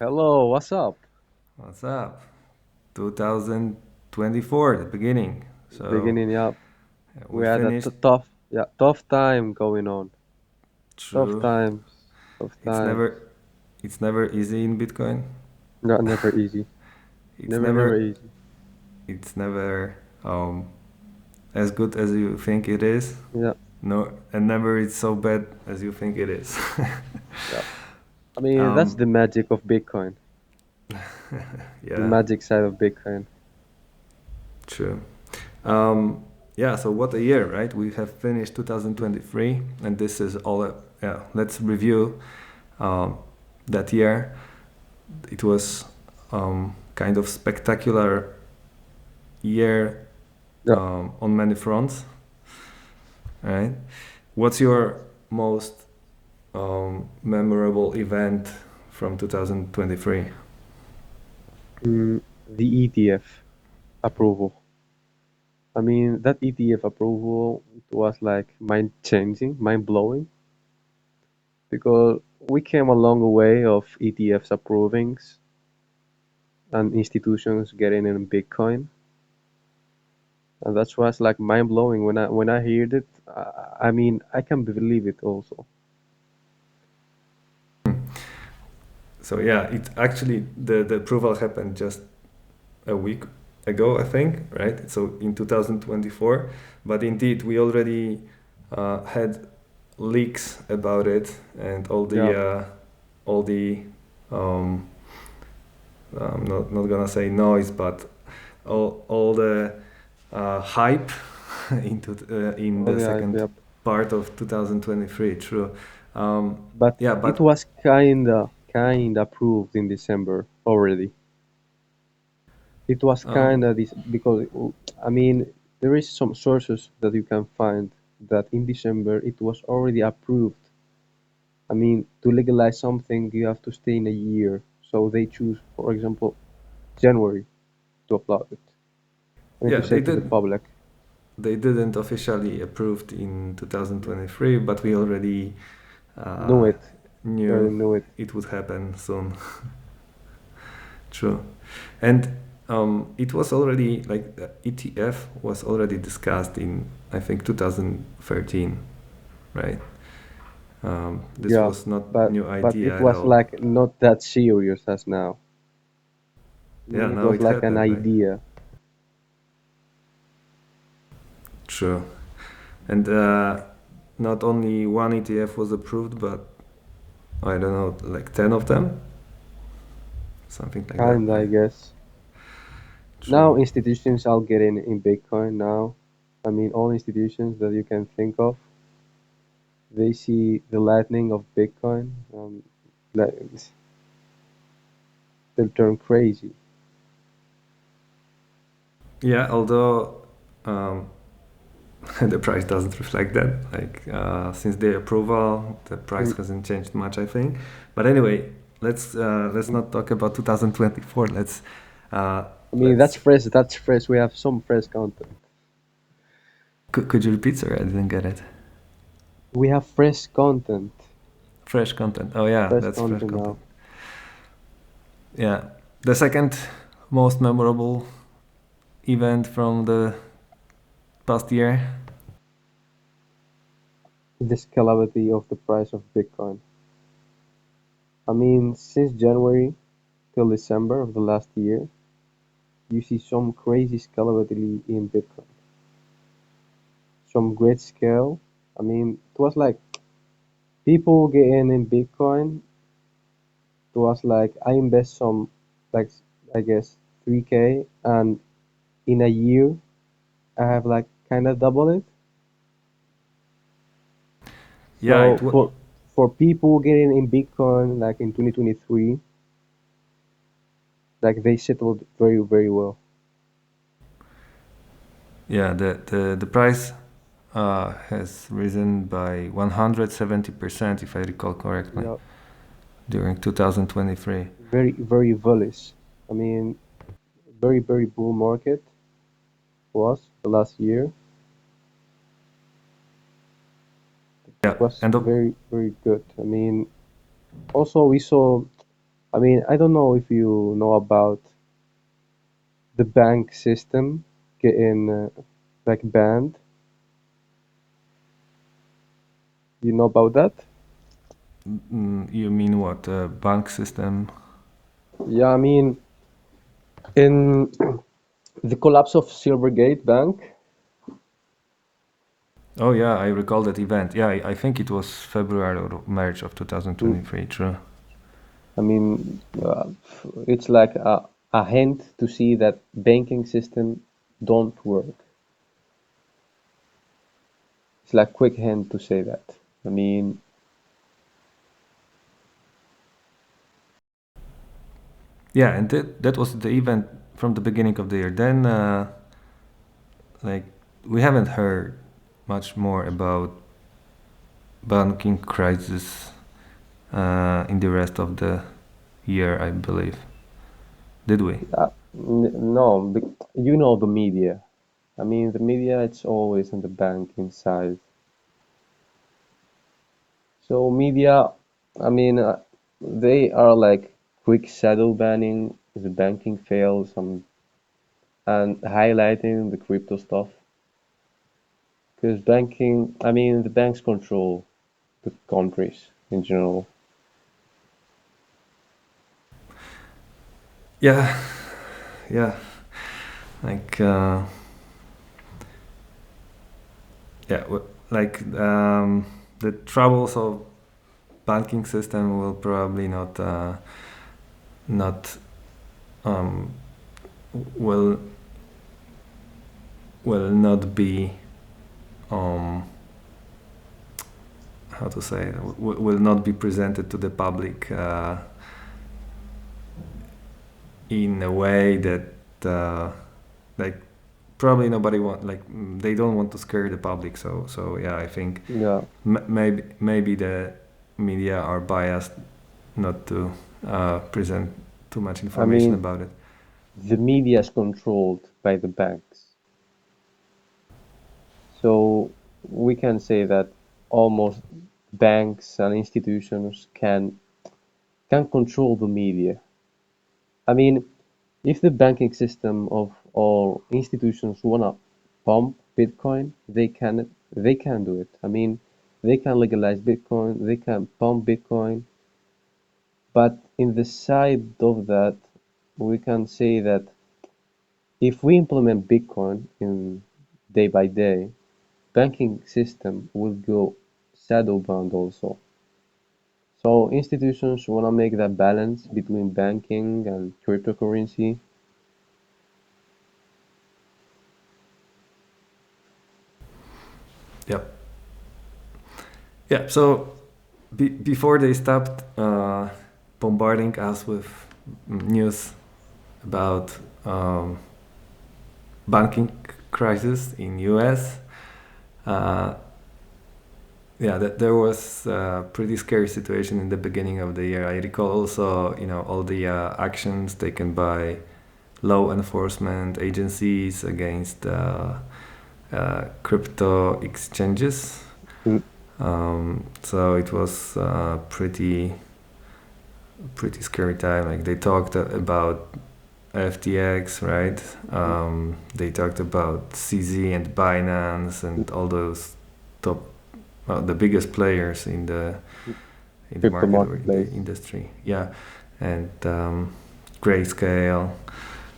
Hello, what's up? What's up? 2024, the beginning. So Beginning up. we We had a finished. tough time going on. Tough True. times, tough It's times. never, it's never easy in Bitcoin. Not never easy. It's Never never, easy. it's never as good as you think it is. Yeah, No, and never it's so bad as you think it is. yeah. I mean, that's um, the magic of Bitcoin. The yeah, magic side of Bitcoin. true. Um, yeah, so what a year, right? We have finished 2023, and this is all. Yeah, let's review um, that year. It was kind of spectacular year Yeah. on many fronts, right? What's your most memorable event from 2023? The ETF approval. I mean, that ETF approval was like mind changing, mind blowing, because we came a long way of ETFs approvings and institutions getting in Bitcoin. And that's why it's like mind blowing when I heard it. I mean, I can believe it also. So yeah, it actually the approval happened just a week ago, I think, right? So in 2024, but indeed we already had leaks about it and Yeah, all the um, I'm not gonna say noise, but all the hype in all the the hype, second yep. part of 2023. True. Um, But yeah, it but was kinda approved in December already. It was um, kinda this because I mean there is some sources that you can find that in December it was already approved. I mean, to legalize something you have to stay in a year. So they choose, for example, January to apply it. I mean yeah, to say to the public. they didn't officially approved in Yeah. 2023, but we already Knew uh, it. I already knew knew it. it would happen soon. True. And it was already like the ETF was already discussed in I think 2013, right? This Yeah, was not but new it idea at was all. like not that serious as now. I Yeah, mean, it now was it like an happened. Like idea. true. And not only one ETF was approved, but I don't know, like 10 of them, something like that. Kinda, I guess. True. Now institutions are getting in Bitcoin now. I mean, all institutions that you can think of, they see the lightning of Bitcoin. Like, they'll turn crazy. Yeah, although the price doesn't reflect that. Like since the approval, the price Mm, hasn't changed much, I think. But anyway, let's not talk about 2024. Uh, I mean, that's let's. fresh. That's fresh. We have some fresh content. Could you repeat? Sorry, I didn't get it. We have fresh content. Fresh content. Oh yeah, Fresh that's fresh content content. now. Yeah, the second most memorable event from the past year. The scalability of the price of Bitcoin. I mean, since January till December of the last year, you see some crazy scalability in Bitcoin, some great scale. I mean, it was like people getting in Bitcoin. It was like I invest some, like I guess 3K, and in a year I have like kind of double it. Yeah, So for people getting in Bitcoin like in 2023, like they settled very well. yeah, the price has risen by 170%, if I recall correctly, Yeah, during 2023. very bullish. I mean, very bull market was the last year. It Yeah, was and very good. I mean, also we saw. I mean, I don't know if you know about the bank system getting like banned. You know about that? You mean what? Bank system? Yeah, I mean, in the collapse of Silvergate Bank, Oh yeah, I recall that event. Yeah, I think it was February or March of mm, 2023. True. I mean, it's like a hint to see that banking system don't work. It's like quick hint to say that. I mean, Yeah, and that was the event from the beginning of the year. Then, like, we haven't heard much more about banking crisis in the rest of the year, I believe. Did we? no, you know the media. I mean, the media, it's always on the banking side. So media, I mean, they are like quick shadow banning the banking fails and highlighting the crypto stuff. Because banking, I mean, the banks control the countries in general. Yeah, yeah. Like, yeah, like the troubles of banking system will probably not um, will will not be um, how to say will not be presented to the public in a way that like probably nobody want like they don't want to scare the public. So yeah, I think Yeah, maybe the media are biased not to present too much I information mean, about it. the media is controlled by the banks. So we can say that almost banks and institutions can control the media. I mean, if the banking system of all institutions wanna pump Bitcoin, they can do it. I mean, they can legalize Bitcoin, they can pump Bitcoin, but in the side of that, we can say that if we implement Bitcoin in day by day, banking system will go shadow bound also. So institutions wanna make that balance between banking and cryptocurrency. Yep. Yeah. So before they stopped bombarding us with news about banking crisis in US, uh, yeah, there was a pretty scary situation in the beginning of the year. I recall also, all the actions taken by law enforcement agencies against crypto exchanges. Mm, So it was pretty scary time. Like they talked about FTX, right? They talked about CZ and Binance and all those top, the biggest players in the Crypto market or in the marketplace. industry. Yeah, and Grayscale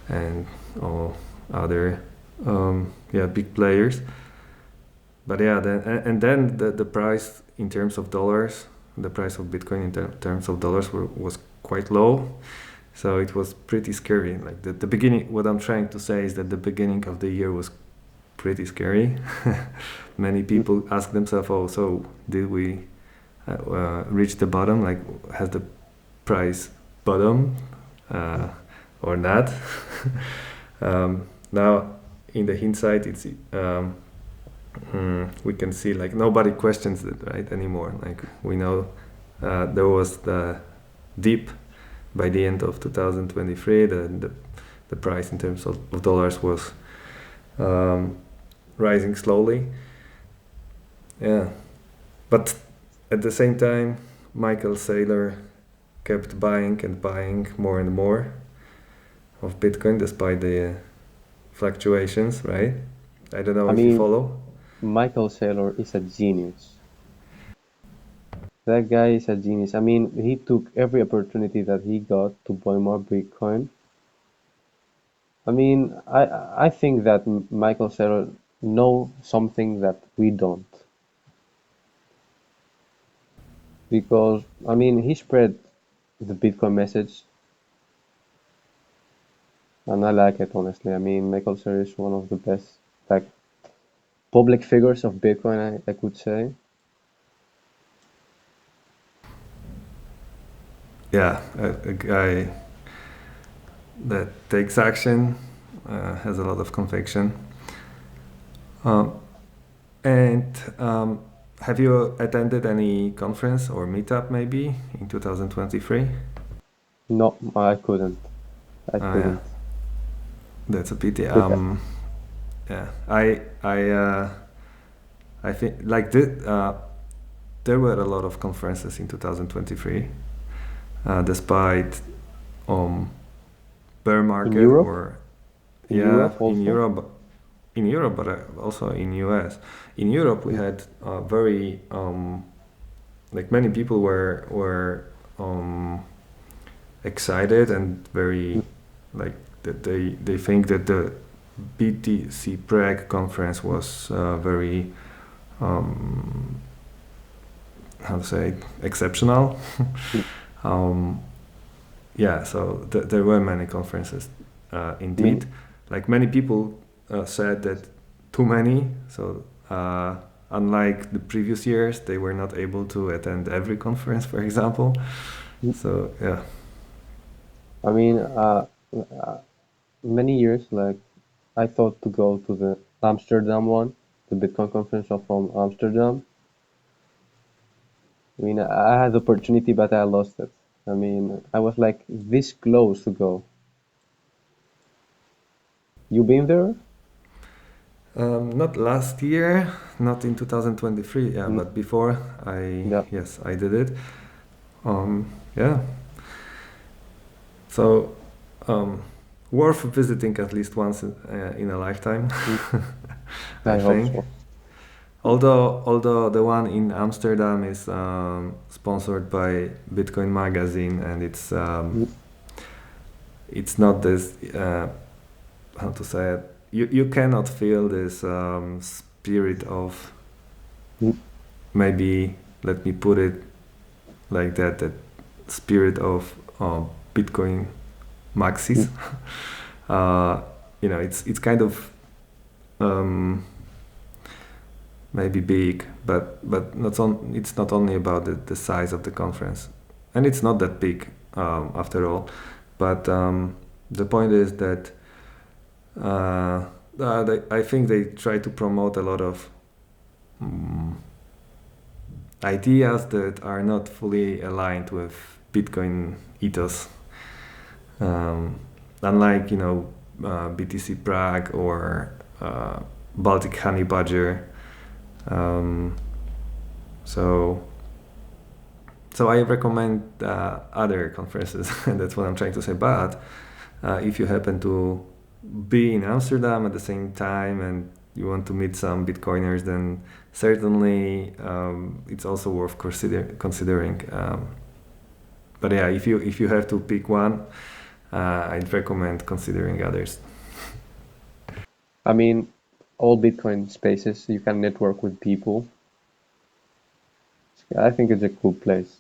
and all other yeah, big players. But yeah, and then the price in terms of dollars, the price of Bitcoin in terms of dollars was quite low. So it was pretty scary. Like the beginning, what I'm trying to say is that the beginning of the year was pretty scary. Many Mm, people ask themselves, "Oh, so did we reach the bottom? Like, has the price bottom or not?" Now, in the hindsight, it's we can see like nobody questions it right anymore. Like we know there was the dip by the end of 2023. The price in terms of dollars was um, rising slowly. Yeah, but at the same time, Michael Saylor kept buying and buying more and more of Bitcoin despite the fluctuations, right? I don't know I if you mean, follow. Michael Saylor is a genius. That guy is a genius. I mean, he took every opportunity that he got to buy more Bitcoin. I mean, I think that Michael Saylor know something that we don't, because I mean, he spread the Bitcoin message, and I like it honestly. I mean, Michael Saylor is one of the best like public figures of Bitcoin, I could say. Yeah, a guy that takes action, has a lot of conviction. Um, and have you attended any conference or meetup maybe in 2023? No, I couldn't. I Yeah, couldn't. that's a pity. But Yeah, I think like there were a lot of conferences in 2023, despite um, bear in market Europe, or in yeah Europe in also. Europe, but also in US. In Europe, we Mm, had very like many people were um, excited and very mm, like that they think that the BTC Prague conference was very um, how to say exceptional. mm. um, yeah, so there were many conferences I indeed. mean, Like many people said that too many. So unlike the previous years, they were not able to attend every conference, for example. mm, So yeah, I mean, uh, many years like I thought to go to the Amsterdam one, the Bitcoin conference from Amsterdam. I mean, I had the opportunity, but I lost it. I mean, I was like this close to go. You been there? not last year, not in 2023. Yeah, Mm, but before I yeah. yes I did it. Yeah, so um, worth visiting at least once in a lifetime, Mm, I I hope think. so. Although the one in Amsterdam is sponsored by Bitcoin Magazine, and Mm, it's not this how to say it. You cannot feel this spirit of, mm, maybe let me put it like that, that spirit of Bitcoin maxis. mm, uh, it's kind of um, maybe big, but not on, it's not only about the size of the conference, and it's not that big after all. But the point is that I think they try to promote a lot of um, ideas that are not fully aligned with Bitcoin ethos. Um, Unlike BTC Prague or Baltic Honey Badger. Um, so so I recommend other conferences, and that's what I'm trying to say. But if you happen to be in Amsterdam at the same time and you want to meet some Bitcoiners, then certainly it's also worth considering. But yeah, if you have to pick one, I'd recommend considering others. I mean, all Bitcoin spaces, you can network with people. I think it's a cool place.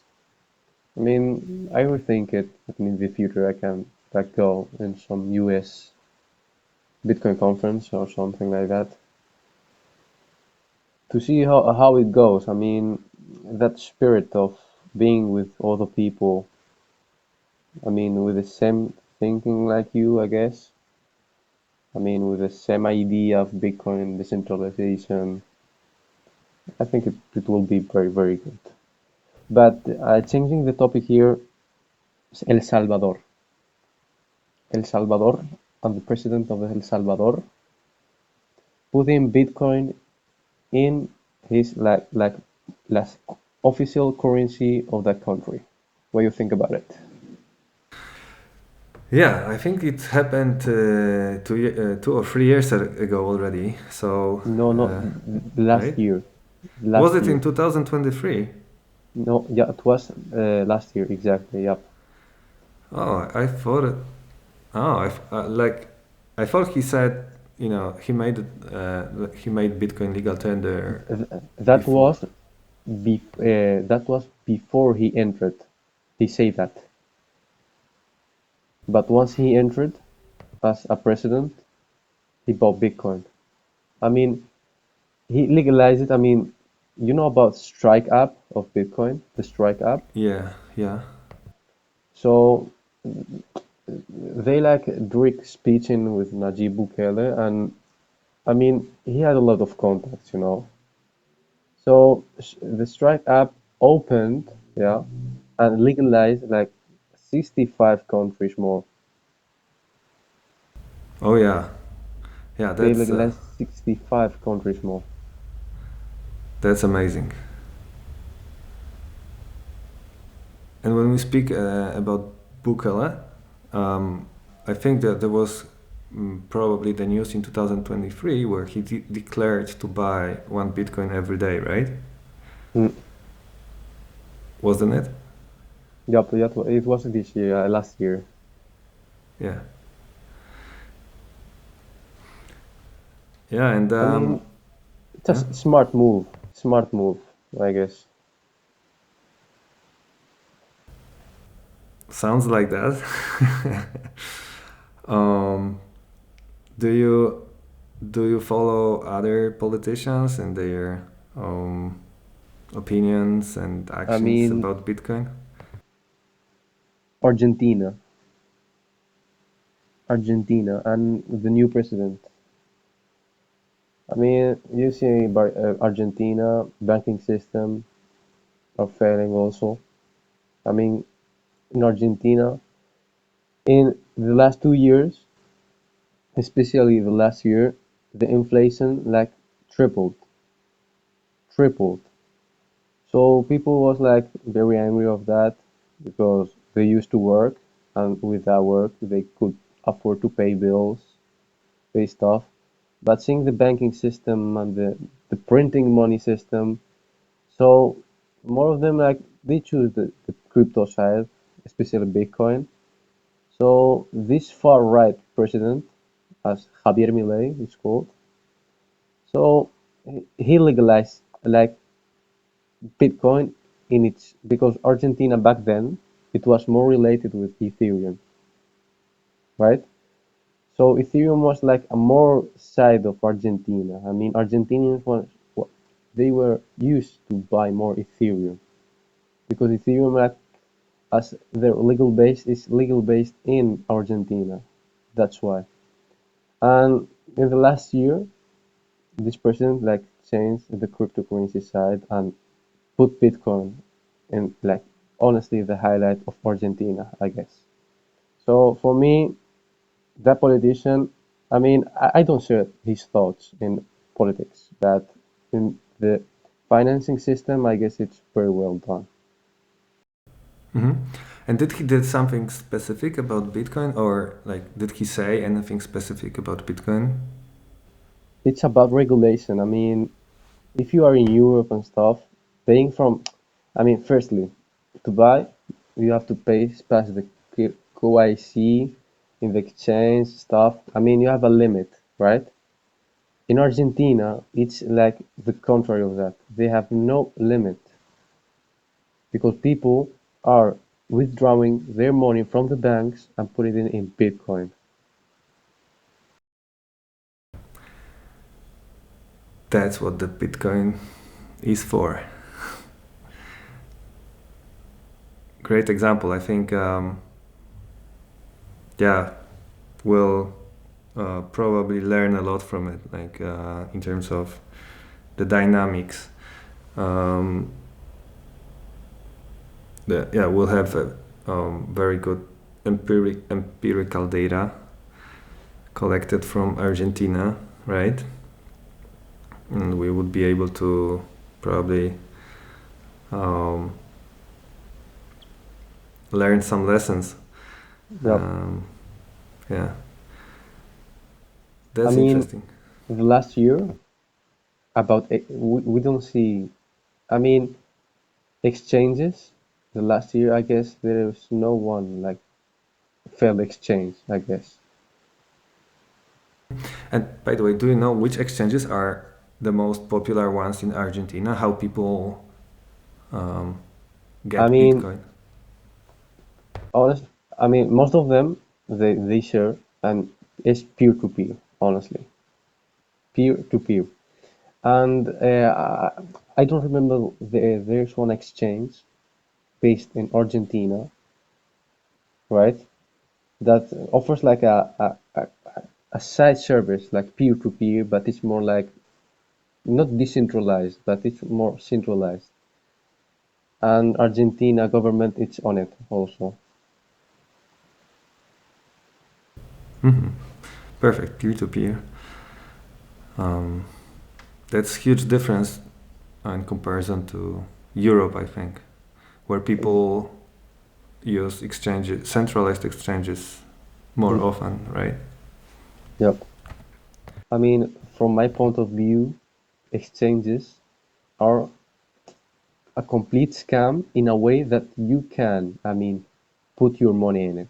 I mean, I would think it in the future I can like go in some US Bitcoin conference or something like that to see how it goes. I mean, that spirit of being with other people. I mean, with the same thinking like you, I guess. I mean, with the same idea of Bitcoin decentralization. I think it will be very, very good. But changing the topic here, El Salvador. El Salvador and the president of El Salvador putting Bitcoin in his like official currency of that country. What do you think about it? Yeah, I think it happened 2 or 3 years ago already. So, No, no, last right? year. Was Last it in year. 2023? No, yeah, it was last year exactly. Yep. Oh, I thought it. Oh, like I thought he said, he made Bitcoin legal tender That before. was that was before he entered. He said that. But once he entered as a president, he bought Bitcoin. I mean, he legalized it. I mean, you know about Strike app of Bitcoin, the Strike app. Yeah, yeah. So they like Drake speeching with Najib Bukele, and I mean, he had a lot of contacts. So the Strike app opened, yeah, and legalized like 65 countries more. Oh yeah, yeah. They That's legalized 65 countries more. that's amazing. And when we speak about Bukele, I think that there was probably the news in 2023 where he declared to buy 1 Bitcoin every day, right? Mm. Wasn't it? Yep, yep, it was this year, last year. Yeah, yeah, and I mean, it's a yeah, smart move, I guess. sounds like that. um, do you follow other politicians and their um, opinions and I actions mean, about Bitcoin? Argentina, Argentina, and the new president. I mean, you see, Argentina banking system are failing also. I mean, in Argentina, in the last 2 years, especially the last year, the inflation like tripled, tripled. So people was like very angry of that because they used to work and with that work they could afford to pay bills, pay stuff. But seeing the banking system and the printing money system, so more of them like they choose the crypto side, especially Bitcoin. So this far right president, as Javier Milei is called, so he legalized like Bitcoin in its because Argentina back then it was more related with Ethereum, right? So Ethereum was like a more side of Argentina. I mean, Argentinians they were used to buy more Ethereum because Ethereum like as their legal base is legal based in Argentina. That's why. And in the last year, this person like changed the cryptocurrency side and put Bitcoin in like honestly the highlight of Argentina, I guess. So for me, that politician, I mean, I don't share his thoughts in politics, but in the financing system, I guess it's very well done. Hmm. And did he did something specific about Bitcoin, or like did he say anything specific about Bitcoin? It's about regulation. I mean, if you are in Europe and stuff, paying from, I mean, firstly, to buy, you have to pay past the KYC in the exchange stuff. I mean, you have a limit, right? In Argentina, it's like the contrary of that. They have no limit because people are withdrawing their money from the banks and putting it in Bitcoin. That's what the Bitcoin is for. Great example. I think, yeah, we'll probably learn a lot from it, like in terms of the dynamics. Um, yeah, we'll have very good empirical data collected from Argentina, right? And we would be able to probably um, learned some lessons. Yep. Um, yeah, I that's mean, interesting. the last year we don't see. I mean, exchanges. The last year, I guess there is no one like failed exchange. I guess. And by the way, do you know which exchanges are the most popular ones in Argentina? How people um, I get mean, Bitcoin? honest. I mean, most of them they share and it's peer to peer. Honestly, peer to peer. And I don't remember there's one exchange based in Argentina, right? That offers like a side service like peer to peer, but it's more like not decentralized, but it's more centralized. And Argentina government it's on it also. Mhm. Perfect, peer to peer. That's huge difference in comparison to Europe, I think, where people use exchanges, centralized exchanges more Mm, often, right? yep. I mean, from my point of view, exchanges are a complete scam in a way that you can, I mean, put your money in it.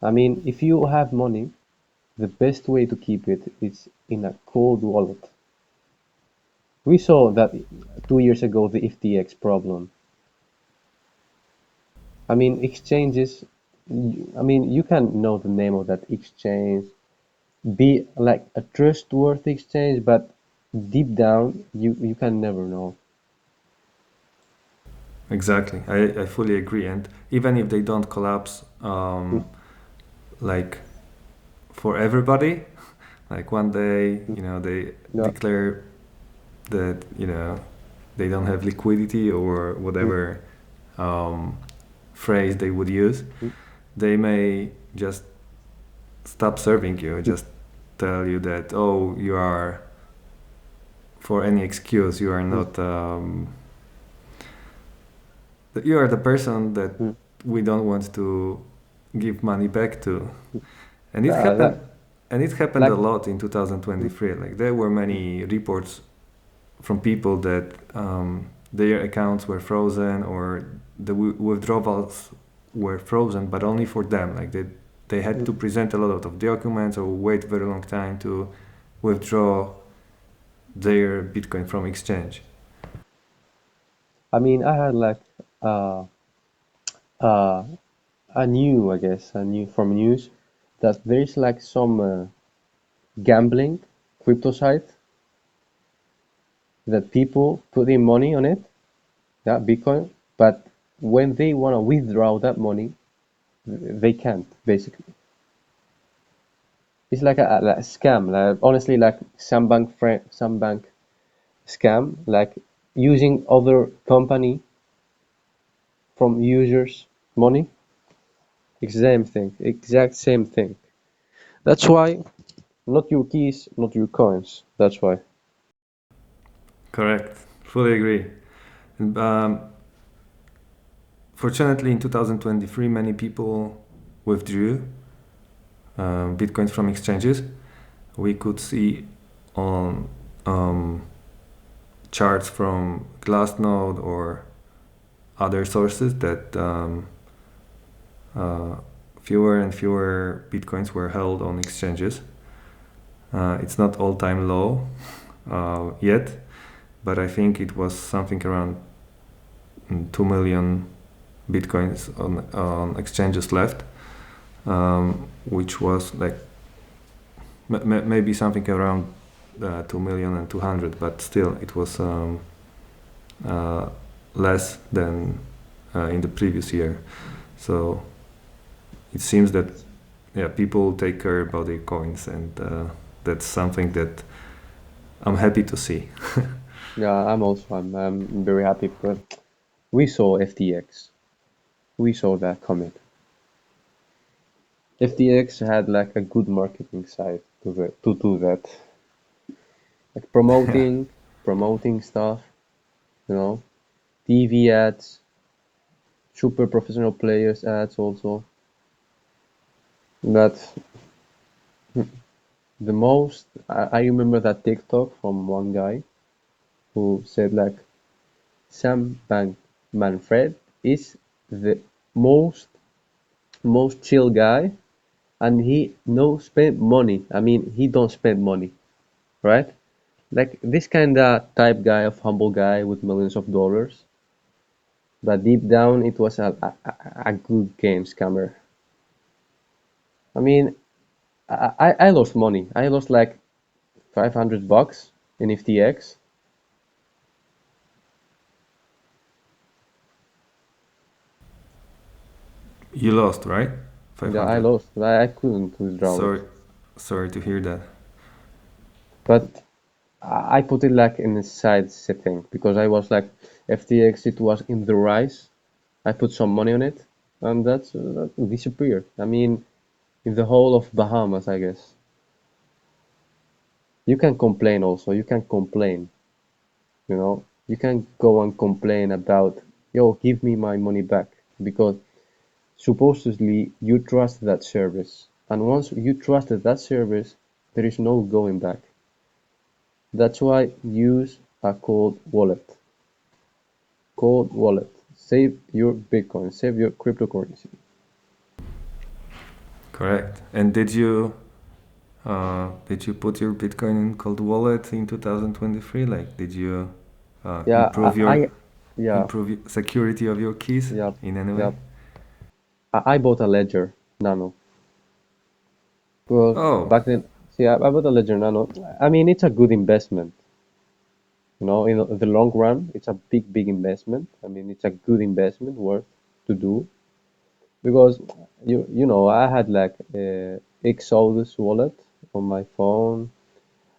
I mean, if you have money, the best way to keep it is in a cold wallet. We saw that 2 years ago, the FTX problem. I mean, exchanges, I mean, you can know the name of that exchange, be like a trustworthy exchange, but deep down, you can never know. Exactly, I fully agree. And even if they don't collapse, Mm, like for everybody, like one day, mm, they yeah, declare that, they don't have liquidity or mm, whatever um, phrase they would use, mm, they may just stop serving you, mm, just tell you that, oh, you are, for any excuse, you are mm, not, that you are the person that mm, we don't want to give money back to. mm. And it Yeah, happened, and it happened a like, lot in mm, 2023. Like there were mm, many reports from people that their accounts were frozen or the withdrawals were frozen, but only for them. Like they had mm. to present a lot of documents or wait very long time to withdraw their Bitcoin from exchange. I mean, I had like uh, uh, I knew, I guess, I knew from news that there is like some gambling crypto site that people put in money on it, that Bitcoin, but when they want to withdraw that money, they can't, basically. It's like like a scam, like, honestly, like some bank scam, like using other company from users' money. Exact same thing. That's why not your keys, not your coins. That's why. Correct. Fully agree. And, fortunately, in 2023, many people withdrew Bitcoins from exchanges. We could see on um, charts from Glassnode or other sources that uh, fewer and fewer bitcoins were held on exchanges. It's not all-time low yet, but I think it was something around 2 million bitcoins on exchanges left, which was like maybe something around 2,200,000, but still it was uh, less than in the previous year. So it seems that, yeah, people take care about their coins, and that's something that I'm happy to see. Yeah, I'm very happy because we saw FTX. We saw that coming. FTX had like a good marketing side to do that, like Yeah, promoting stuff, you know, TV ads, super professional players ads also. But the most I remember that TikTok from one guy who said like Sam Manfred is the most most chill guy, and he no spend money. I mean, he don't spend money, right? Like this kind of type guy of humble guy with millions of dollars, but deep down it was a good game scammer. I mean, I lost money. I lost like $500 in FTX. You lost, right? Yeah, I 500. lost. I couldn't withdraw it. Sorry, sorry to hear that. But I put it like in a side setting because I was like FTX. It was in the rise. I put some money on it, and that disappeared. I mean, in the whole of Bahamas, I guess. You can complain also. You can complain. You know, you can go and complain about, yo, give me my money back because supposedly you trust that service, and once you trusted that service, there is no going back. That's why use a cold wallet. Cold wallet. Save your Bitcoin. Save your cryptocurrency. Correct. And did you put your Bitcoin in cold wallet in 2023? Like, did you Yeah, yeah, security of your keys yeah, in any way? yeah. I bought a Ledger Nano. Well, Oh, back then, see, I bought a Ledger Nano. I mean, it's a good investment. You know, in the long run, it's a big, big investment. I mean, it's a good investment worth to do because you know, I had like Exodus wallet on my phone.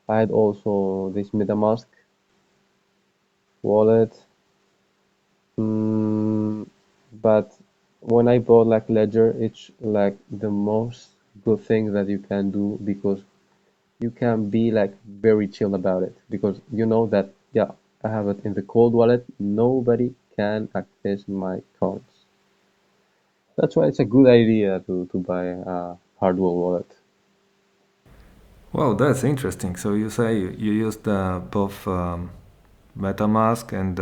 I had also this MetaMask wallet. Mm, but when I bought like Ledger, it's like the most good thing that you can do because you can be like very chill about it because you know that yeah, I have it in the cold wallet. Nobody can access my coins. That's why it's a good idea to buy a hardware wallet. wow, that's interesting. So you say you used both MetaMask and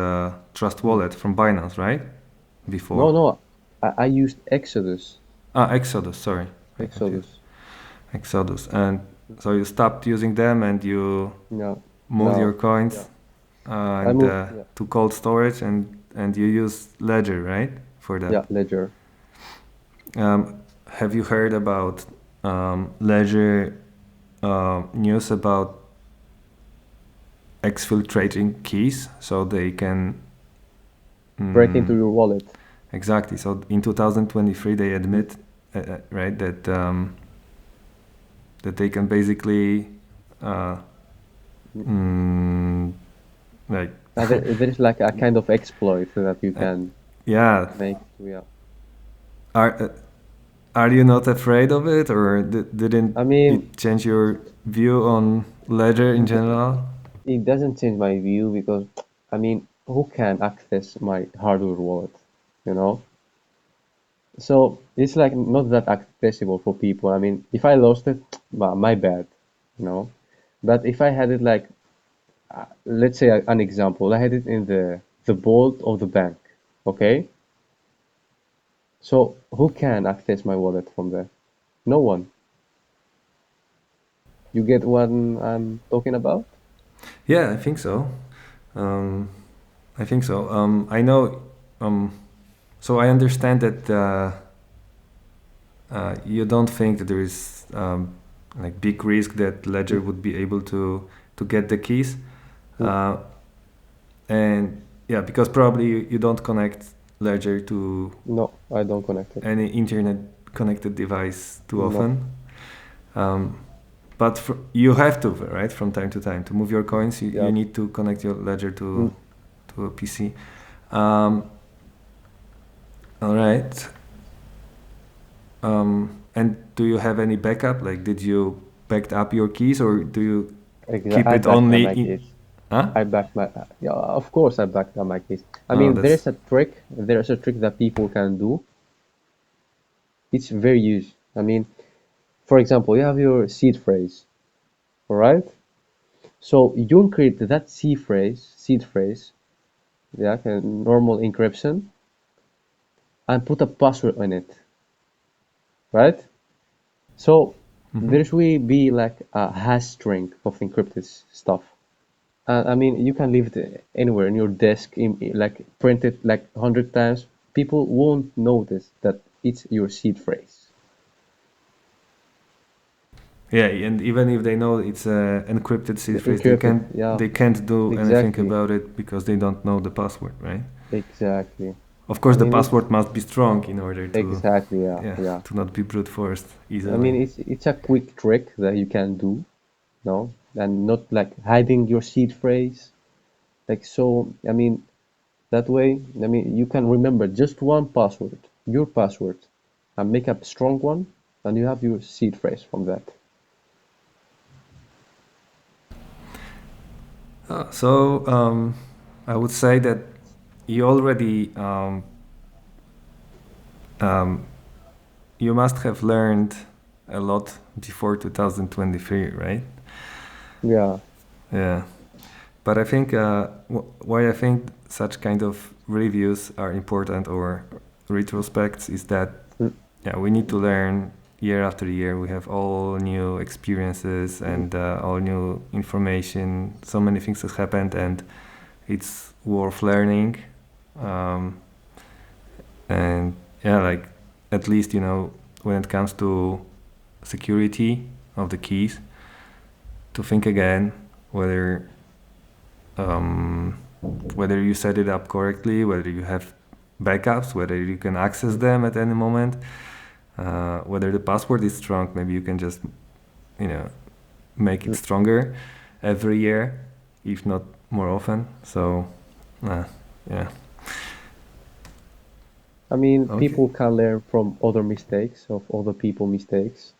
Trust Mm. Wallet from Binance, right? No, Before. no, I used Exodus. Ah, Exodus. Sorry, I confused. Exodus. Exodus. And so you stopped using them and you Yeah, moved your no, coins I and moved. Yeah, to cold storage and you use Ledger, right, for that. yeah, Ledger. Have you heard about Ledger news about exfiltrating keys so they can Break into mm, your wallet. exactly. So in 2023 they Mm. admit right that they can basically uh, mm, like There is like a kind of exploit that you uh, can yeah. make. Yeah. Are are you not afraid of it, or I didn't mean, it change your view on Ledger in it, general? it doesn't change my view because, I mean, who can access my hardware wallet? You know? So it's like not that accessible for people. I mean, if I lost it, well, my bad, you know? But if I had it like, let's say an example, I had it in the vault of the bank, okay? So who can access my wallet from there? No one. You get what I'm talking about? Yeah, I think so. Um, I think so. I know. Um, so I understand that you don't think that there is like big risk that Ledger Mm, would be able to get the keys, mm. uh, and yeah, because probably you don't connect Ledger to No, I don't connect it. any internet connected device too No. often. Um, but you have to, right, from time to time to move your coins. You Yeah. need to connect your ledger Mm. to a PC. Um, all right. And do you have any backup? Like, did you backed up your keys, or do you keep I it backed up only my in? case. Huh? I back my yeah, of course I backed up my case. I Oh, mean, that's there's a trick that people can do. It's very used. I mean, for example, you have your seed phrase, all right? So you create that seed phrase, yeah, normal encryption, and put a password on it, right? So hmm there should be like a hash string of encrypted stuff. I mean, you can leave it anywhere in your desk, like print it like 100 times. People won't notice that it's your seed phrase. yeah, and even if they know it's a encrypted seed phrase, Encrypted, yeah, they can't do anything exactly, about it because they don't know the password, right? exactly. Of I course, the mean, password must be strong in order to, exactly, yeah, yeah, yeah. to not be brute forced I easily. mean, it's a quick trick that you can do, no, and not like hiding your seed phrase. Like so, I mean, that way, I mean, you can remember just one password, your password, and make up a strong one, and you have your seed phrase from that. So I would say that you already um, you must have learned a lot before 2023, right? Yeah. Yeah. But I think why I think such kind of reviews are important or retrospects is that Mm, yeah, we need to learn year after year. We have all new experiences mm, and all new information. So many things has happened, and it's worth learning. Um, and yeah, like at least when it comes to security of the keys, to think again whether um, whether you set it up correctly, whether you have backups, whether you can access mm, them at any moment, whether the password is strong. Maybe you can just you know make it mm. stronger every year, if not more often. So yeah, I mean, okay. people can learn from other mistakes of other people mistakes.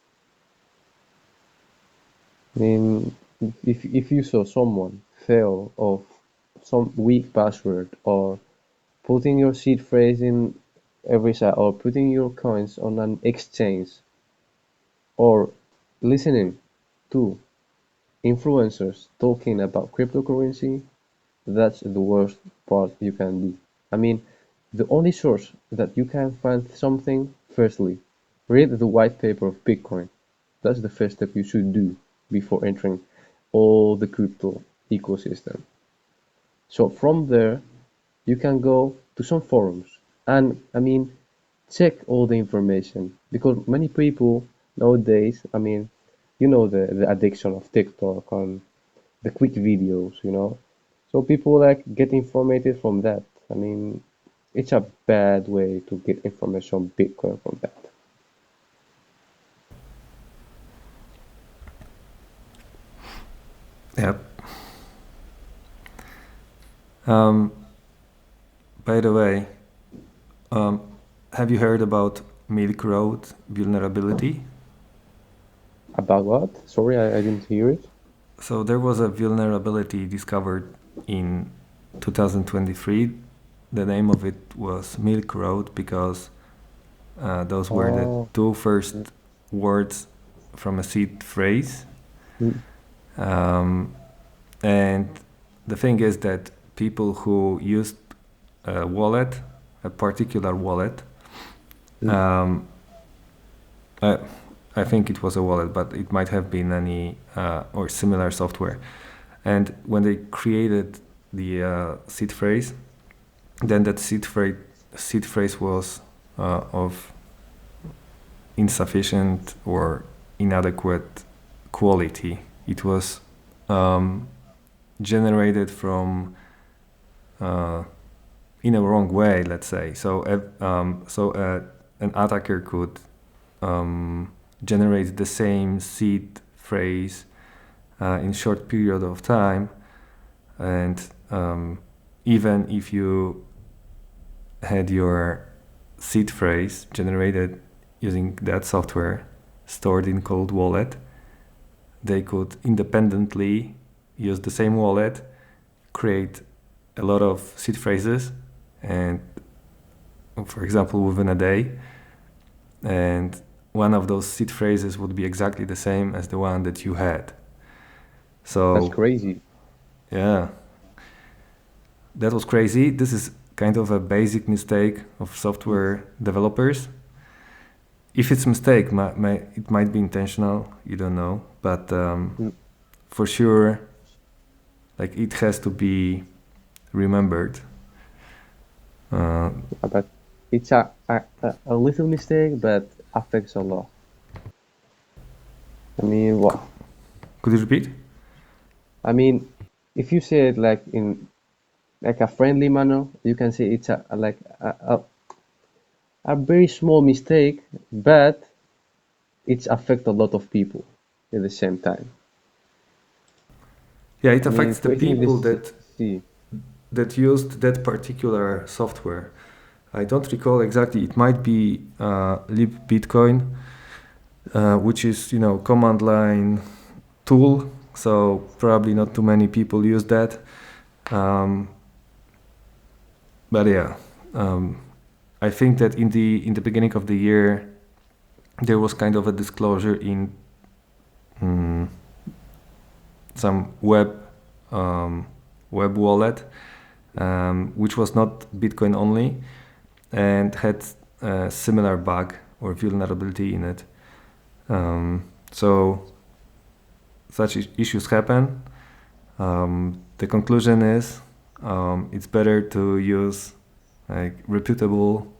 I mean, if you saw someone fail of some weak password or putting your seed phrase in every site or putting your coins on an exchange or listening to influencers talking about cryptocurrency, that's the worst part you can do. I mean, the only source that you can find something, firstly, read the white paper of Bitcoin. That's the first step you should do before entering all the crypto ecosystem. So from there, you can go to some forums and I mean, check all the information because many people nowadays, I mean, the addiction of TikTok on the quick videos. So people like get informated from that. I mean, it's a bad way to get information on Bitcoin from that. Yep. Um, by the way, um, have you heard about Milk Road vulnerability? About what? Sorry, I didn't hear it. So there was a vulnerability discovered in 2023. The name of it was Milk Road because those were the Oh, two first words from a seed phrase. mm, Um, and the thing is that people who used a wallet, a particular wallet, mm, um, I, I think it was a wallet, but it might have been any or similar software. And when they created the seed phrase, then that seed phrase was of insufficient or inadequate quality. It was um, generated from uh, in a wrong way, let's say. So an attacker could generate the same seed phrase in short period of time, and even if you had your seed phrase generated using that software stored in cold wallet, they could independently use the same wallet create a lot of seed phrases, and for example, within a day, and one of those seed phrases would be exactly the same as the one that you had. That's So crazy. yeah, that was crazy. This is kind of a basic mistake of software developers. If it's a mistake, it might be intentional. You don't know, but Mm, for sure, like it has to be remembered. but it's a little mistake, but affects a lot. I mean, what? Could you repeat? I mean, if you say it like in like a friendly manner, you can say it's like a very small mistake, but it's affect a lot of people at the same time. Yeah, it I mean, affects the creating people this, see, that used that particular software. I don't recall exactly. It might be libbitcoin, which is command line tool. So probably not too many people use that. Um, but yeah, I think that in the beginning of the year there was kind of a disclosure in some web wallet, which was not Bitcoin only, and had a similar bug or vulnerability in it. So such issues happen. The conclusion is it's better to use like reputable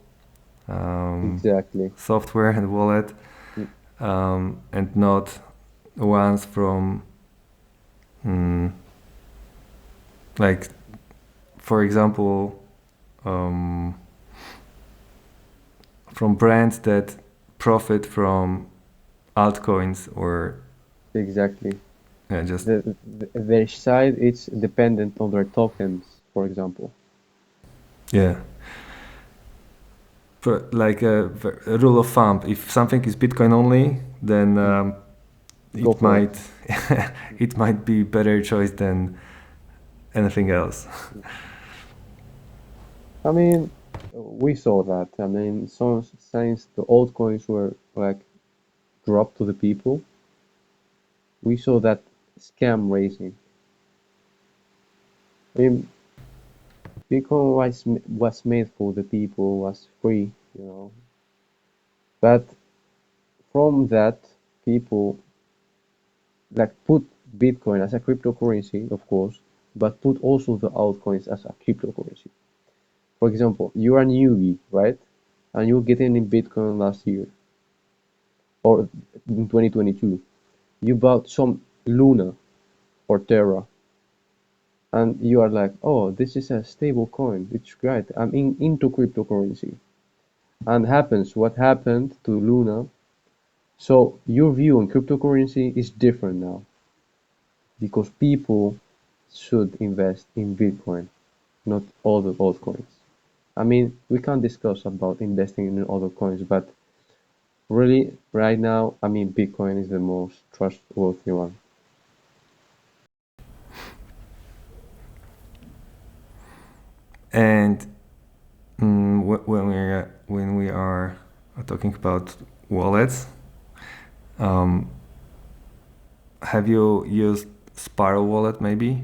exactly. software and wallet, Mm, and not ones from mm, like, for example, um, from brands that profit from altcoins or exactly. just Their side it's dependent on their tokens, for example. yeah. Like a rule of thumb, if something is Bitcoin only, then Mm, go it for it. might it might be better choice than anything else. I mean, we saw that. I mean, since the altcoins were like dropped to the people, we saw that scam raising. I mean, Bitcoin was made for the people, was free, you know. But from that, people like put Bitcoin as a cryptocurrency, of course, but put also the altcoins as a cryptocurrency. For example, you are a newbie, right? And you're getting in Bitcoin last year or in 2022. You bought some Luna or Terra, and you are like, oh, this is a stable coin. It's great. I'm into cryptocurrency. And happens what happened to Luna. So your view on cryptocurrency is different now because people should invest in Bitcoin, not other altcoins. I mean, we can discuss about investing in other coins, but really, right now, I mean, Bitcoin is the most trustworthy one. And when we are talking about wallets, um, have you used Spiral Wallet maybe?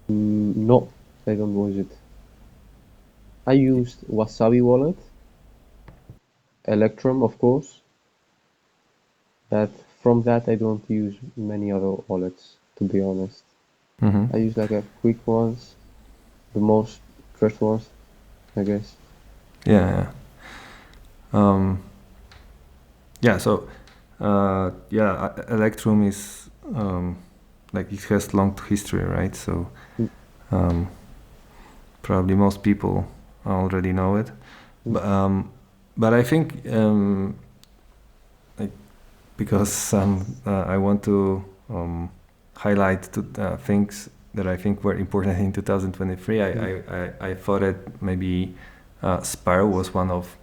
No, I don't use it. I used Wasabi Wallet, Electrum, of course, but from that, I don't use many other wallets, to be honest. Mm-hmm. I use like a quick ones, the most trustworthy, I guess. Yeah, yeah. Yeah, so yeah, Electrum is like it has long history, right? So Mm, um, probably most people already know it. mm, But I think like because I want to highlight things that I think were important in 2023. mm, I thought that maybe Sparrow was one of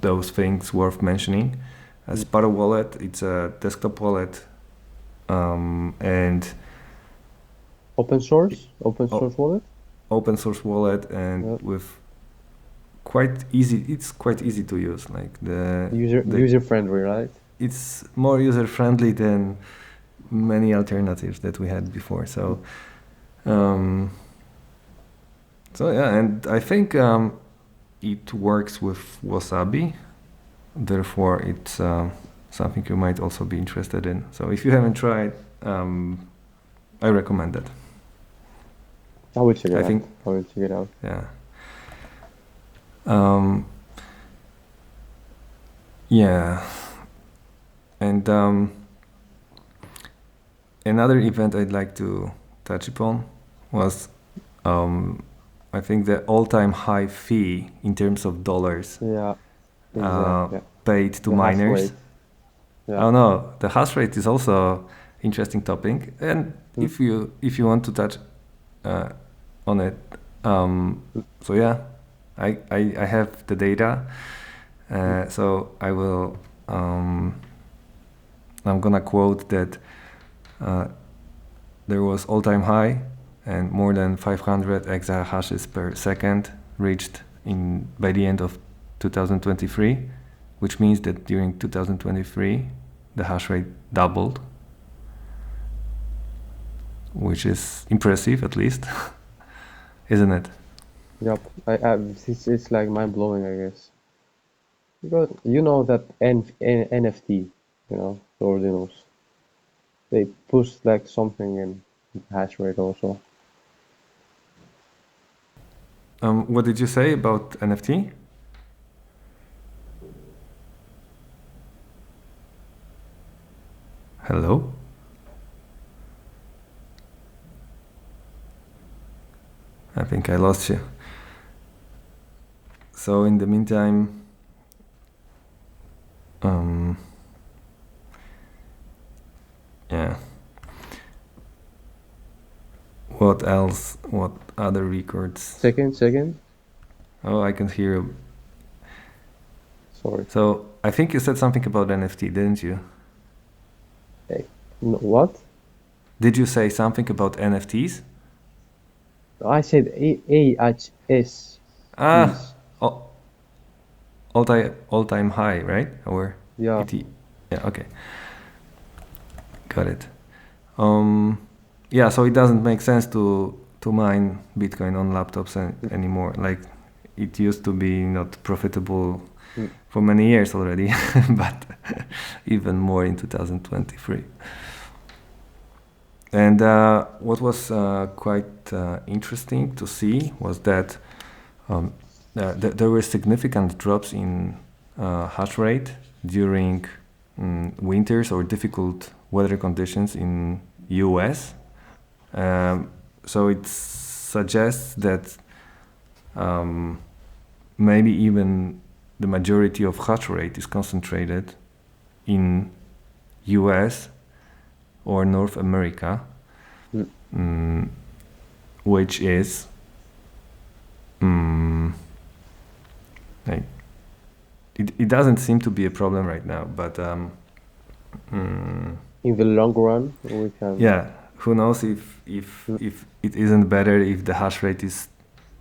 those things worth mentioning. mm, Sparrow Wallet, it's a desktop wallet, and open o- source wallet. open source wallet, and Yeah. with quite easy. It's quite easy to use. Like the User friendly, right? it's more user friendly than many alternatives that we had before. Um, so yeah, and I think it works with Wasabi. Therefore, it's something you might also be interested in. So if you haven't tried, I recommend it. I will check it I out. think, I will check it out. yeah. Um, yeah. And another event I'd like to touch upon was, I think, the all-time high fee in terms of dollars Yeah, uh, exactly. paid to The hash miners. rate. Yeah. Oh no, the hash rate is also interesting topic, and Mm, if you want to touch uh, on it, so yeah, I have the data, mm, so I will I'm gonna quote that there was all-time high and more than 500 exahashes per second reached in by the end of 2023, which means that during 2023 the hash rate doubled, which is impressive at least, isn't it? Yep. It's like mind blowing, I guess. Because you know that NFT, the ordinals, they push like something in hash rate also. What did you say about NFT? Hello? I think I lost you. So in the meantime, yeah. What else? What other records? Second. Oh, I can hear you. Sorry. So I think you said something about NFT, didn't you? Hey, no, what? Did you say something about NFTs? I said AHS Ah, fees. all time high, right? Or Yeah. ET? Yeah, okay, got it. Yeah, so it doesn't make sense to mine Bitcoin on laptops anymore. Like it used to be not profitable Mm. for many years already, but even more in 2023. And what was quite interesting to see was that there were significant drops in hash rate during winters or difficult weather conditions in US. So it suggests that maybe even the majority of hash rate is concentrated in US or North America, Mm. which is like it doesn't seem to be a problem right now, but In the long run, we can. yeah, who knows Mm. if it isn't better if the hash rate is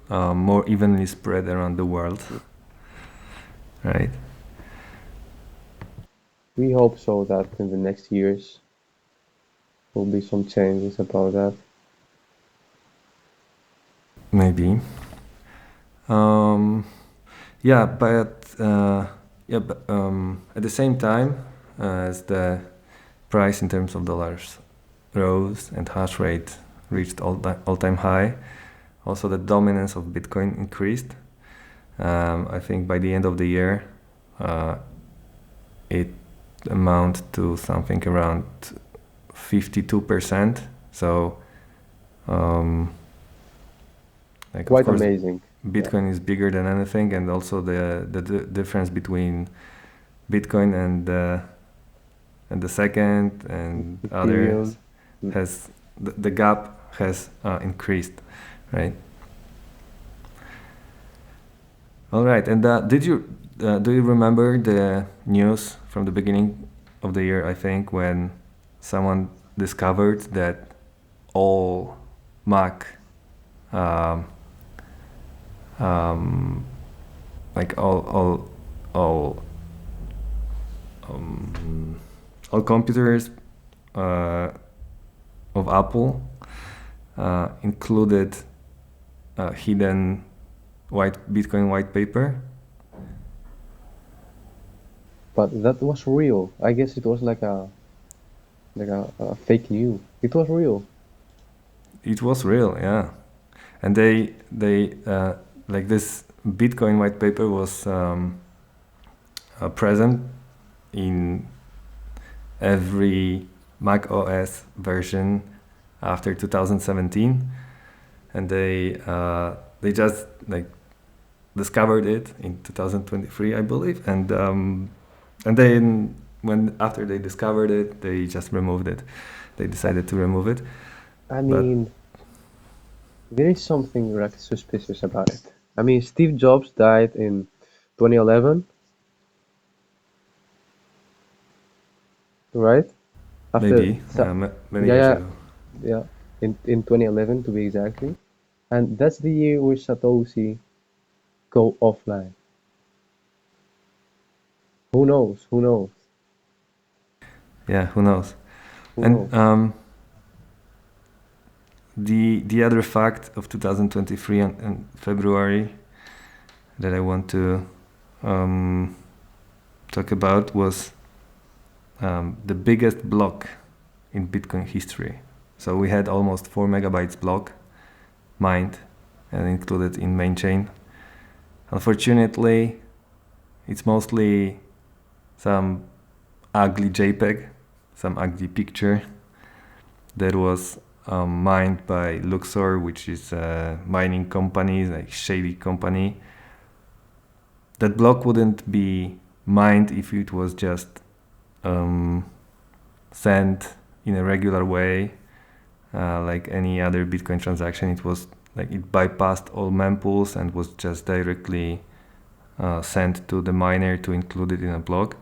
more evenly spread around the world, right? We hope so that in the next years will be some changes about that. Maybe. Yeah, but at the same time as the price in terms of dollars rose and hash rate reached all-time high, also the dominance of Bitcoin increased. I think by the end of the year, it amount to something around 52%. So, like Quite of course, amazing. Bitcoin is bigger than anything, and also the difference between Bitcoin and the second and others Ethereum. Mm. has the gap has increased, right? All right, and do you remember the news from the beginning of the year? I think when someone discovered that all Mac, um, um, like um, all computers uh, of Apple included a hidden Bitcoin white paper. But that was real. I guess it was like a fake news. It was real. It was real, yeah. And they like this Bitcoin white paper was present in every Mac OS version after 2017, and they just like discovered it in 2023, I believe, and then when after they discovered it, they just removed it. They decided to remove it. I But mean, there is something like suspicious about it. I mean, Steve Jobs died in 2011, right? After maybe many yeah, years yeah, ago. yeah, in 2011 to be exactly, and that's the year where Satoshi go offline. Who knows? Who knows? Yeah, who knows? Who And knows? the other fact of 2023 and February that I want to um, talk about was the biggest block in Bitcoin history. So we had almost 4 megabytes block mined and included in main chain. Unfortunately, it's mostly some ugly JPEG, some ugly picture that was mined by Luxor, which is a mining company, like shady company. That block wouldn't be mined if it was just sent in a regular way, like any other Bitcoin transaction. It was like it bypassed all mempools and was just directly sent to the miner to include it in a block.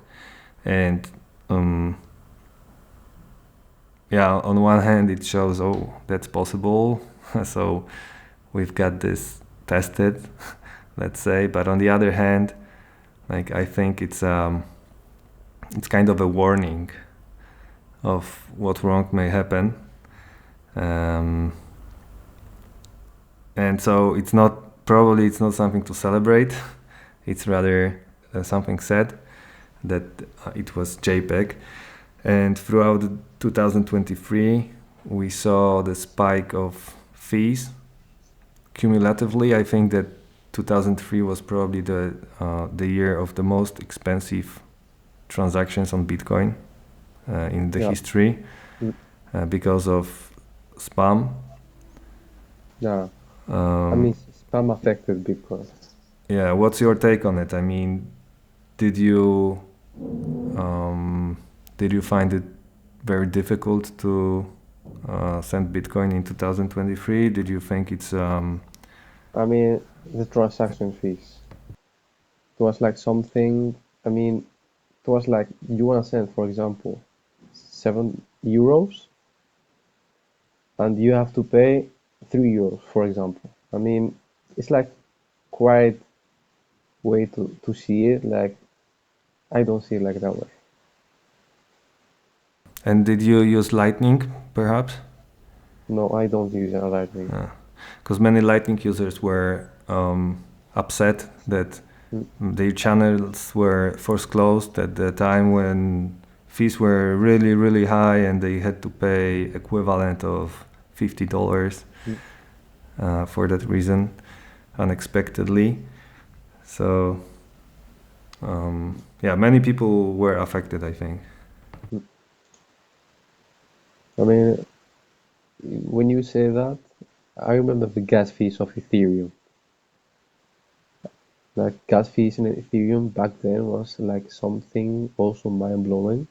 And yeah, on one hand, it shows, oh, that's possible. So we've got this tested, let's say. But on the other hand, like I think it's kind of a warning of what wrong may happen. And so it's not something to celebrate. It's rather something sad that it was JPEG. And throughout 2023, we saw the spike of fees. Cumulatively, I think that 2003 was probably the year of the most expensive transactions on Bitcoin in the Yeah, history mm, because of spam. yeah. I Um, mean, spam affected Bitcoin. yeah, what's your take on it? I mean, did you um, did you find it very difficult to send Bitcoin in 2023? Did you think it's I mean, the transaction fees. It was like something. I mean, it was like you wanna send, for example, €7, and you have to pay €3, for example. I mean, it's like quite way to see it. Like I don't see it like that way. and did you use Lightning perhaps? No, I don't use a Lightning. Because many Lightning users were upset that Mm, their channels were forced closed at the time when fees were really really high and they had to pay equivalent of $50 mm. for that reason unexpectedly. So yeah, many people were affected, I think. I mean, when you say that, I remember the gas fees of Ethereum. Like gas fees in Ethereum back then was like something also mind blowing.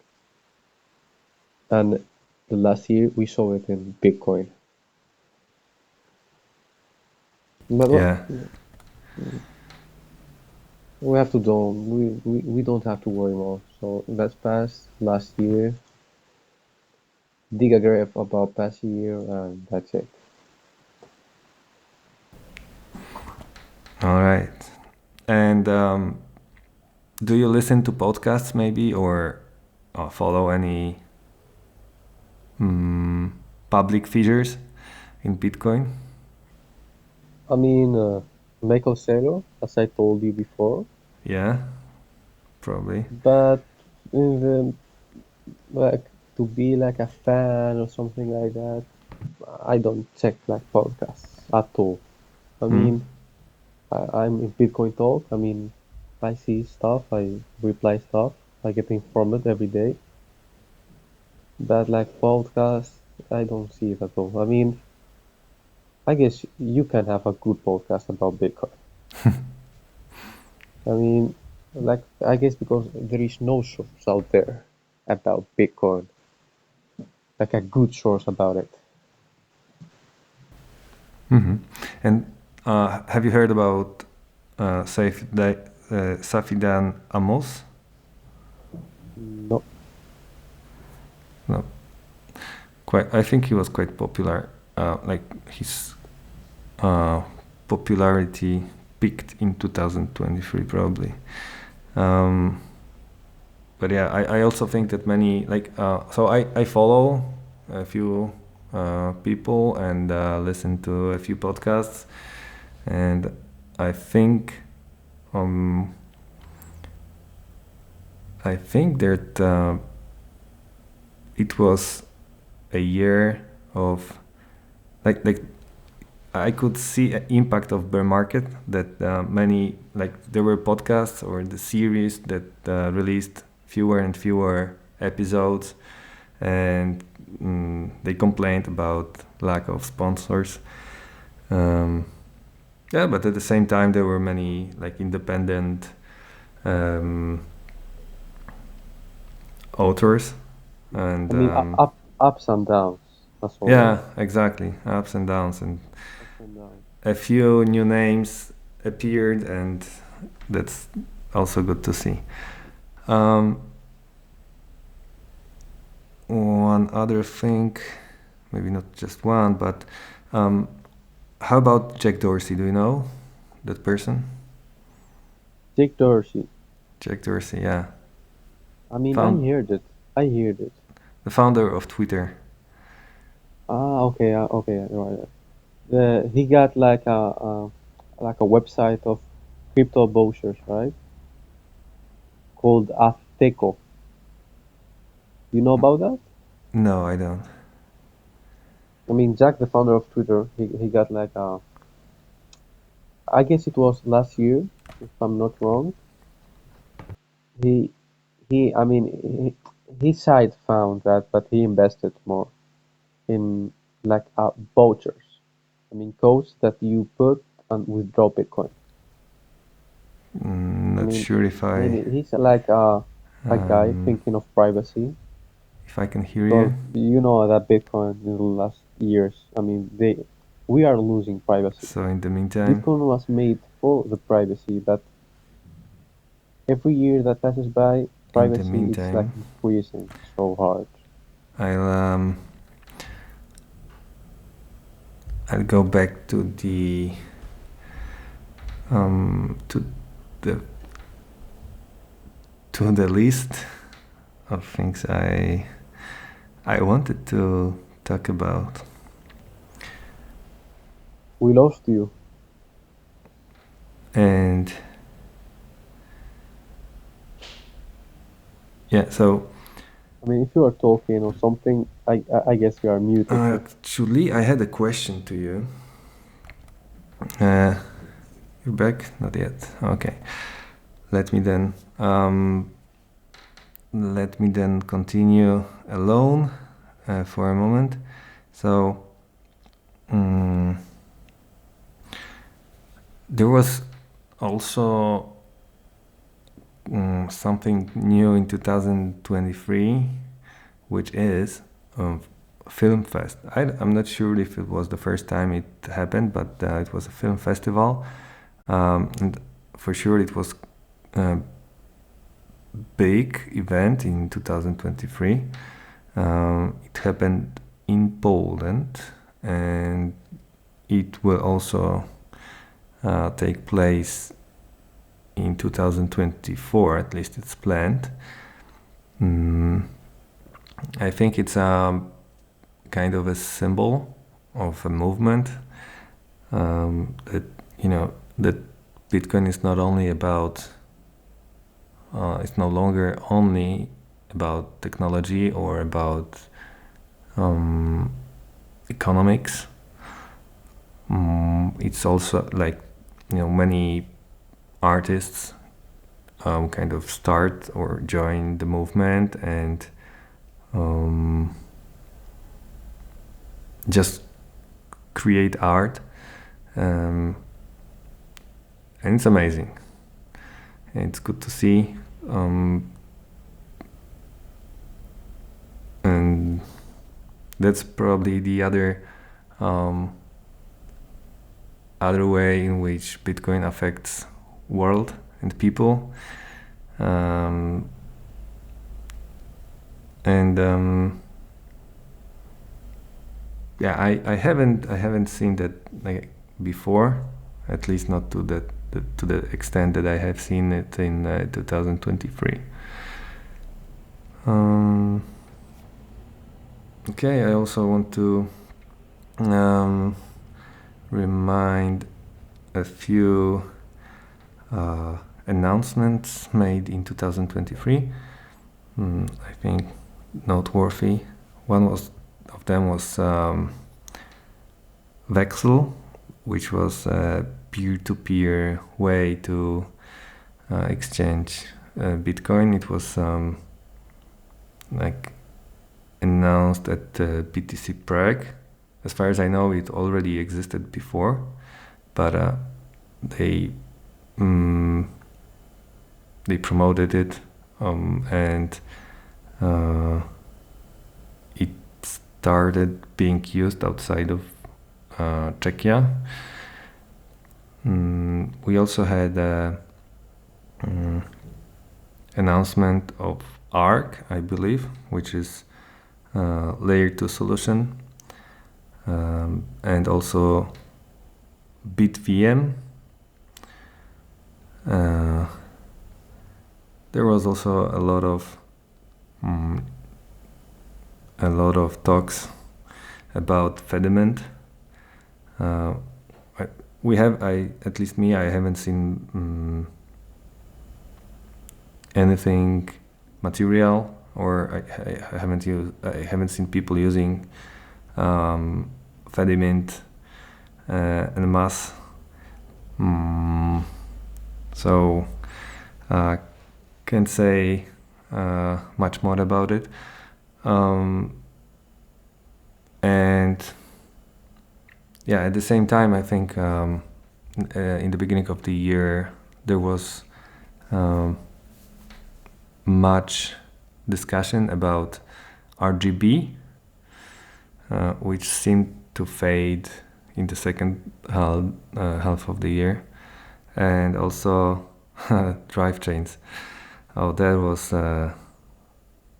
And the last year we saw it in Bitcoin. But what Yeah, we have to don't we don't have to worry more. So that's past last year. Dig a graph about past year and that's it. All right. And do you listen to podcasts maybe or follow any mm, public figures in Bitcoin? I mean, Michael Saylor, as I told you before, Yeah, probably. but in the, like to be like a fan or something like that, I don't check like podcasts at all. I Hmm? mean, I'm in Bitcoin Talk. I mean, I see stuff, I reply stuff, I get informed every day. But like podcasts, I don't see it at all. I mean, I guess you can have a good podcast about Bitcoin. I mean, like I guess because there is no source out there about Bitcoin, like a good source about it. Hmm. And have you heard about Safidan Amos? No, No, quite. I think he was quite popular. Like his uh, popularity peaked in 2023, probably. Um, but yeah, I also think that many like so I follow a few people and listen to a few podcasts, and I think um, I think that it was a year of like I could see an impact of bear market that many like there were podcasts or the series that released fewer and fewer episodes, and they complained about lack of sponsors. Um, yeah, but at the same time there were many like independent um, authors, and I mean ups and downs. That's all, right? yeah, exactly, ups and downs, and Ups and downs. a few new names appeared, and that's also good to see. Um, one other thing, maybe not just one, but um, how about Jack Dorsey? Do you know that person? Dick Dorsey. Jack Dorsey, yeah, I mean, I found heard it. I heard it. the founder of Twitter. Ah, okay, okay, right. He got like a website of crypto vouchers, right? Called Azteco. You know about that? No, I don't. I mean, Jack, the founder of Twitter, he got like I guess it was last year, if I'm not wrong. He I mean, his site found that, but he invested more in like vouchers. I mean, codes that you put and withdraw Bitcoin. I Not mean, sure if I I mean, he's like a guy um, thinking of privacy if I can hear because you. you know that Bitcoin in the last years, I mean, we are losing privacy. So in the meantime, Bitcoin was made for the privacy, but every year that passes by, in the privacy it's like meantime, increasing so hard. I'll um, I'll go back to the to the list of things I wanted to talk about. We lost you. And yeah, so I mean, if you are talking or something, I guess you are muted. actually, I had a question to you. Uh, you're back? Not yet. Okay. Let me then continue alone for a moment. So there was also something new in 2023, which is Film Fest. I'm not sure if it was the first time it happened, but it was a film festival, and for sure it was a big event in 2023. It happened in Poland, and it will also take place in 2024, at least it's planned. I think it's kind of a symbol of a movement, that that Bitcoin is not only about it's no longer only about technology or about economics. It's also like many artists kind of start or join the movement and just create art, and it's amazing. It's good to see, and that's probably the other way in which Bitcoin affects world and people. Yeah, I haven't seen that like before, at least not to the extent that I have seen it in 2023. Okay, I also want to remind a few announcements made in 2023. I think noteworthy. One of them was Vexel, which was a peer-to-peer way to exchange Bitcoin. It was like announced at BTC Prague. As far as I know, it already existed before, but they promoted it, and it started being used outside of Czechia. We also had an announcement of ARK, I believe, which is layer 2 solution, and also BitVM. There was also a lot of talks about Fediment. At least me, I haven't seen anything material, or I haven't seen people using Fediment en masse. So can't say much more about it. And yeah, at the same time, I think in the beginning of the year there was much discussion about RGB, which seemed to fade in the second half of the year, and also drive chains. Oh, that was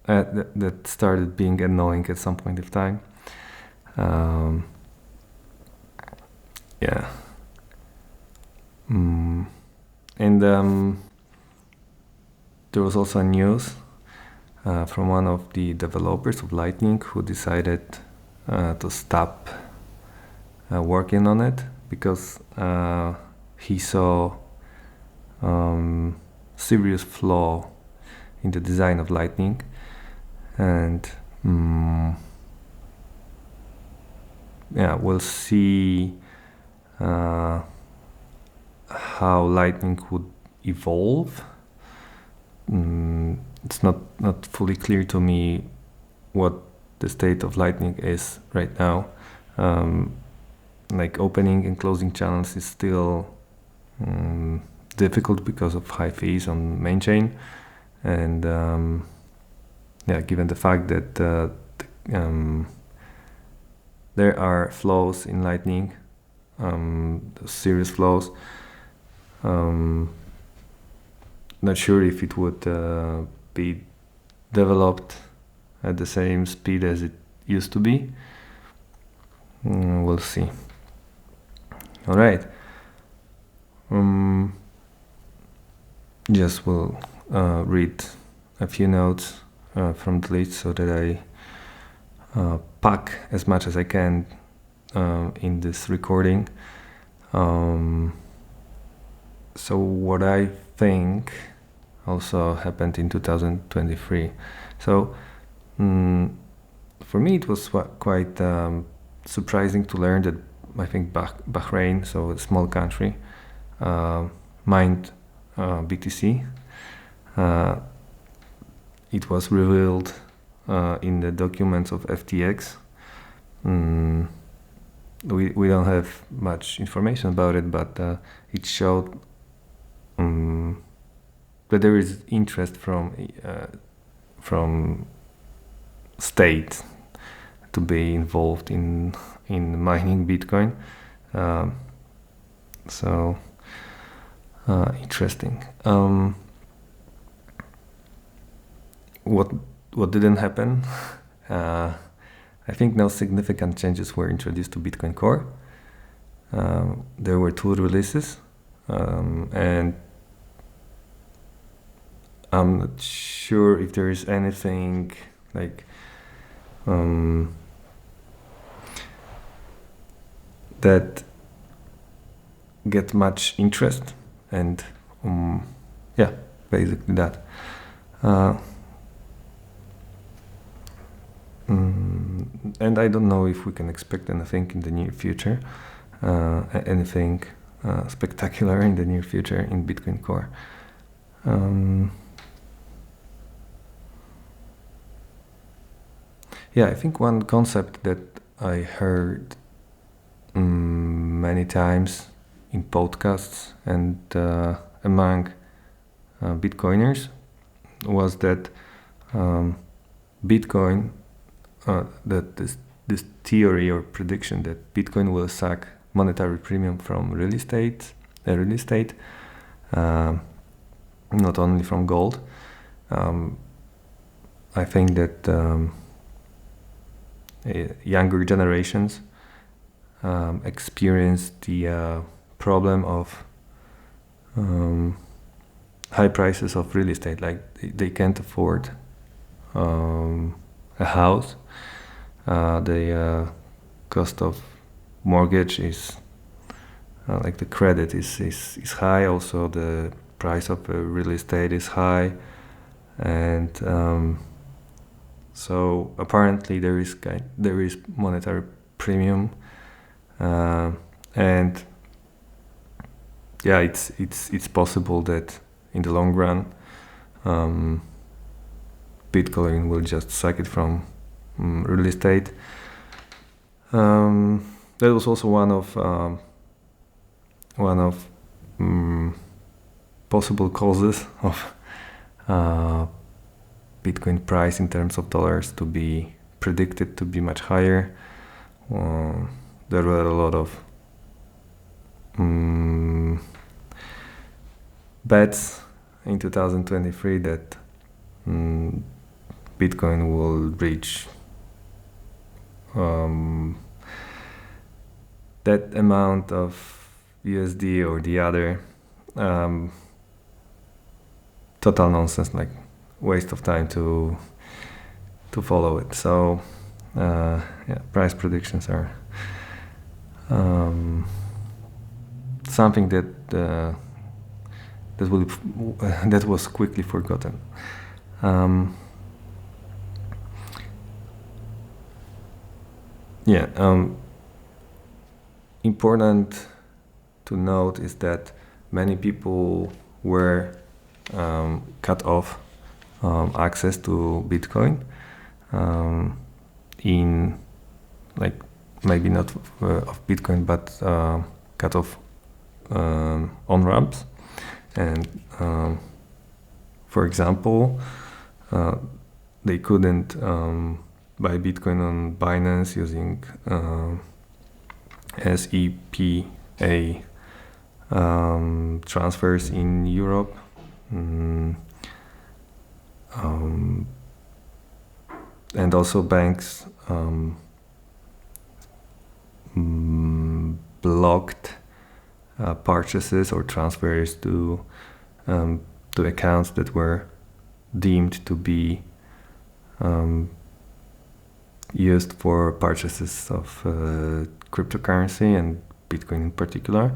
that started being annoying at some point of time. Yeah. And there was also news from one of the developers of Lightning who decided to stop working on it because he saw serious flaw in the design of Lightning, and yeah, we'll see how Lightning would evolve. It's not fully clear to me what the state of Lightning is right now. Like opening and closing channels is still difficult because of high fees on main chain, and yeah, given the fact that there are flaws in Lightning, serious flaws. Not sure if it would be developed at the same speed as it used to be. We'll see. All right. Um, just will read a few notes from the list so that I pack as much as I can in this recording. So what I think also happened in 2023. So for me it was quite surprising to learn that I think Bahrain, so a small country, mined BTC. It was revealed in the documents of FTX. We don't have much information about it, but it showed that there is interest from state to be involved in mining Bitcoin. So interesting. What didn't happen? I think no significant changes were introduced to Bitcoin Core. There were 2 releases, and I'm not sure if there is anything like that get much interest, and yeah, basically that. And I don't know if we can expect anything in the near future, anything spectacular in the near future in Bitcoin Core. Yeah, I think one concept that I heard many times in podcasts and among Bitcoiners was that Bitcoin, that this theory or prediction that Bitcoin will suck monetary premium from real estate, not only from gold. I think that younger generations experience the problem of high prices of real estate. Like they can't afford a house. The cost of mortgage is like the credit is high. Also, the price of real estate is high, and so apparently there is monetary premium, and yeah, it's possible that in the long run, Bitcoin will just suck it from real estate. That was also one of possible causes of Bitcoin price in terms of dollars to be predicted to be much higher. There were a lot of bets in 2023 that Bitcoin will reach that amount of USD or the other. Total nonsense, like waste of time to follow it. So yeah, price predictions are something that that was quickly forgotten. Important to note is that many people were cut off access to Bitcoin in, like, maybe not of Bitcoin, but cut off on ramps. And for example, they couldn't buy Bitcoin on Binance using SEPA transfers in Europe. And also banks blocked purchases or transfers to accounts that were deemed to be used for purchases of cryptocurrency and Bitcoin in particular.